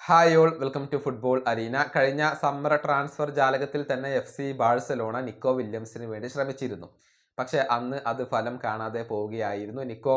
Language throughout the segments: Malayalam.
Hi all welcome to football arena. കഴിഞ്ഞ സമ്മർ ട്രാൻസ്ഫർ ജാലകത്തിൽ തന്നെ FC ബാഴ്സലോണ നിക്കോ വില്യംസിന് വേണ്ടി ശ്രമിച്ചിരുന്നു. പക്ഷേ അന്ന് അത് ഫലം കാണാതെ പോവുകയായിരുന്നു. നിക്കോ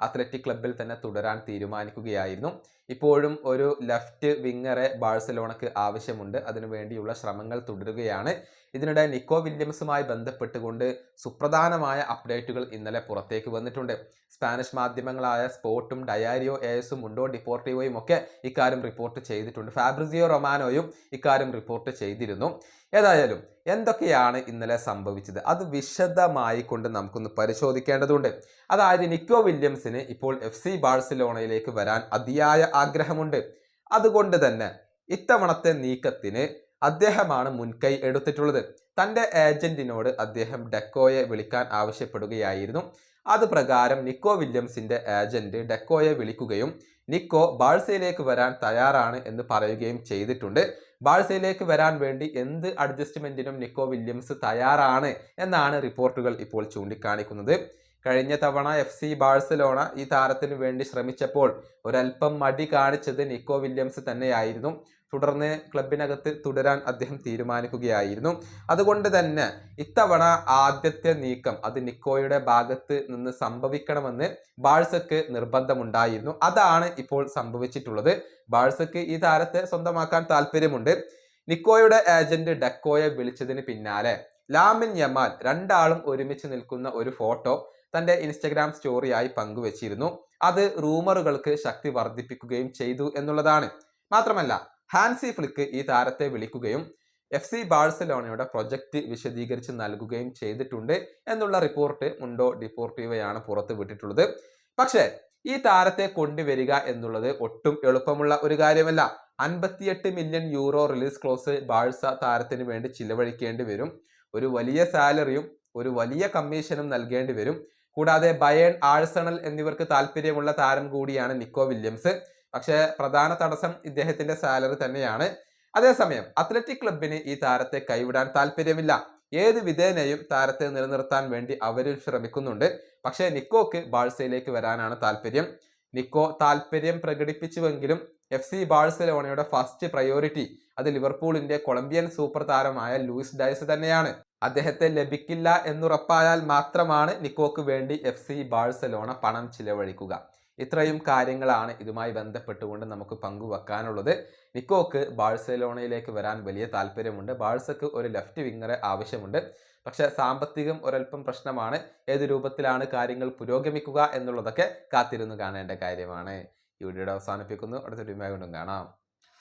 അത്ലറ്റിക് ക്ലബ്ബിൽ തന്നെ തുടരാൻ തീരുമാനിക്കുകയായിരുന്നു. ഇപ്പോഴും ഒരു ലെഫ്റ്റ് വിങ്ങറെ ബാഴ്സലോണക്ക് ആവശ്യമുണ്ട്. അതിനുവേണ്ടിയുള്ള ശ്രമങ്ങൾ തുടരുകയാണ്. ഇതിനിടെ നിക്കോ വില്യംസുമായി ബന്ധപ്പെട്ടുകൊണ്ട് സുപ്രധാനമായ അപ്ഡേറ്റുകൾ ഇന്നലെ പുറത്തേക്ക് വന്നിട്ടുണ്ട്. സ്പാനിഷ് മാധ്യമങ്ങളായ സ്പോർട്ടും ഡയാരിയോ എസും മുണ്ടോ ഡിപ്പോർട്ടീവോയും ഒക്കെ ഇക്കാര്യം റിപ്പോർട്ട് ചെയ്തിട്ടുണ്ട്. ഫാബ്രിസിയോ റൊമാനോയും ഇക്കാര്യം റിപ്പോർട്ട് ചെയ്തിരുന്നു. ഏതായാലും എന്തൊക്കെയാണ് ഇന്നലെ സംഭവിച്ചത് അത് വിശദമായി കൊണ്ട് നമുക്കൊന്ന് പരിശോധിക്കേണ്ടതുണ്ട്. അതായത് നിക്കോ വില്യംസിന് ഇപ്പോൾ FC ബാഴ്സലോണയിലേക്ക് വരാൻ അതിയായ ആഗ്രഹമുണ്ട്. അതുകൊണ്ട് തന്നെ ഇത്തവണത്തെ നീക്കത്തിന് അദ്ദേഹമാണ് മുൻകൈ എടുത്തിട്ടുള്ളത്. തൻ്റെ ഏജന്റിനോട് അദ്ദേഹം ഡെക്കോയെ വിളിക്കാൻ ആവശ്യപ്പെടുകയായിരുന്നു. അത് പ്രകാരം നിക്കോ വില്യംസിന്റെ ഏജന്റ് ഡെക്കോയെ വിളിക്കുകയും നിക്കോ ബാഴ്സയിലേക്ക് വരാൻ തയ്യാറാണ് എന്ന് പറയുകയും ചെയ്തിട്ടുണ്ട്. ബാഴ്സയിലേക്ക് വരാൻ വേണ്ടി എന്ത് അഡ്ജസ്റ്റ്മെന്റിനും നിക്കോ വില്യംസ് തയ്യാറാണ് എന്നാണ് റിപ്പോർട്ടുകൾ ഇപ്പോൾ ചൂണ്ടിക്കാണിക്കുന്നത്. കഴിഞ്ഞ തവണ FC ബാഴ്സലോണ ഈ താരത്തിന് വേണ്ടി ശ്രമിച്ചപ്പോൾ ഒരൽപ്പം മടി കാണിച്ചത് നിക്കോ വില്യംസ് തന്നെയായിരുന്നു. തുടർന്ന് ക്ലബിനകത്ത് തുടരാൻ അദ്ദേഹം തീരുമാനിക്കുകയായിരുന്നു. അതുകൊണ്ട് തന്നെ ഇത്തവണ ആദ്യത്തെ നീക്കം അത് നിക്കോയുടെ ഭാഗത്ത് നിന്ന് സംഭവിക്കണമെന്ന് ബാഴ്സക്ക് നിർബന്ധമുണ്ടായിരുന്നു. അതാണ് ഇപ്പോൾ സംഭവിച്ചിട്ടുള്ളത്. ബാഴ്സക്ക് ഈ താരത്തെ സ്വന്തമാക്കാൻ താല്പര്യമുണ്ട്. നിക്കോയുടെ ഏജന്റ് ഡെക്കോയെ വിളിച്ചതിന് പിന്നാലെ ലാമിൻ യമാൽ രണ്ടാളും ഒരുമിച്ച് നിൽക്കുന്ന ഒരു ഫോട്ടോ തന്റെ ഇൻസ്റ്റഗ്രാം സ്റ്റോറിയായി പങ്കുവച്ചിരുന്നു. അത് റൂമറുകൾക്ക് ശക്തി വർദ്ധിപ്പിക്കുകയും ചെയ്തു എന്നുള്ളതാണ്. മാത്രമല്ല ഹാൻസി ഫ്ലിക്ക് ഈ താരത്തെ വിളിക്കുകയും FC ബാഴ്സലോണയുടെ പ്രൊജക്റ്റ് വിശദീകരിച്ച് നൽകുകയും ചെയ്തിട്ടുണ്ട് എന്നുള്ള റിപ്പോർട്ട് മുണ്ടോ ഡിപ്പോർട്ടീവോയാണ് പുറത്തു വിട്ടിട്ടുള്ളത്. പക്ഷേ ഈ താരത്തെ കൊണ്ടുവരിക എന്നുള്ളത് ഒട്ടും എളുപ്പമുള്ള ഒരു കാര്യമല്ല. 58 million euro release clause Barca താരത്തിന് വേണ്ടി ചിലവഴിക്കേണ്ടി വരും. ഒരു വലിയ സാലറിയും ഒരു വലിയ കമ്മീഷനും നൽകേണ്ടി വരും. കൂടാതെ ബയേൺ, ആഴ്സണൽ എന്നിവർക്ക് താല്പര്യമുള്ള താരം കൂടിയാണ് നിക്കോ വില്യംസ്. പക്ഷേ പ്രധാന തടസ്സം ഇദ്ദേഹത്തിന്റെ സാലറി തന്നെയാണ്. അതേസമയം അത്ലറ്റിക് ക്ലബിന് ഈ താരത്തെ കൈവിടാൻ താല്പര്യമില്ല. ഏത് വിധേനയും താരത്തെ നിലനിർത്താൻ വേണ്ടി അവരും ശ്രമിക്കുന്നുണ്ട്. പക്ഷേ നിക്കോക്ക് ബാഴ്സയിലേക്ക് വരാനാണ് താല്പര്യം. നിക്കോ താല്പര്യം പ്രകടിപ്പിച്ചുവെങ്കിലും FC ബാഴ്സലോണയുടെ ഫസ്റ്റ് പ്രയോറിറ്റി അത് ലിവർപൂളിന്റെ കൊളംബിയൻ സൂപ്പർ താരമായ ലൂയിസ് ഡയസ് തന്നെയാണ്. അദ്ദേഹത്തെ ലഭിക്കില്ല എന്നുറപ്പായാൽ മാത്രമാണ് നിക്കോക്ക് വേണ്ടി FC ബാഴ്സലോണ പണം ചിലവഴിക്കുക. ഇത്രയും കാര്യങ്ങളാണ് ഇതുമായി ബന്ധപ്പെട്ടുകൊണ്ട് നമുക്ക് പങ്കുവെക്കാനുള്ളത്. നിക്കോക്ക് ബാഴ്സലോണയിലേക്ക് വരാൻ വലിയ താല്പര്യമുണ്ട്. ബാഴ്സക്ക് ഒരു ലെഫ്റ്റ് വിങ്ങറെ ആവശ്യമുണ്ട്. പക്ഷെ സാമ്പത്തികം ഒരൽപ്പം പ്രശ്നമാണ്. ഏത് രൂപത്തിലാണ് കാര്യങ്ങൾ പുരോഗമിക്കുക എന്നുള്ളതൊക്കെ കാത്തിരുന്ന് കാണേണ്ട കാര്യമാണ്. ഈ വീഡിയോയുടെ അവസാനിപ്പിക്കുന്നു. അടുത്ത വീഡിയോയുമായി വീണ്ടും കാണാം.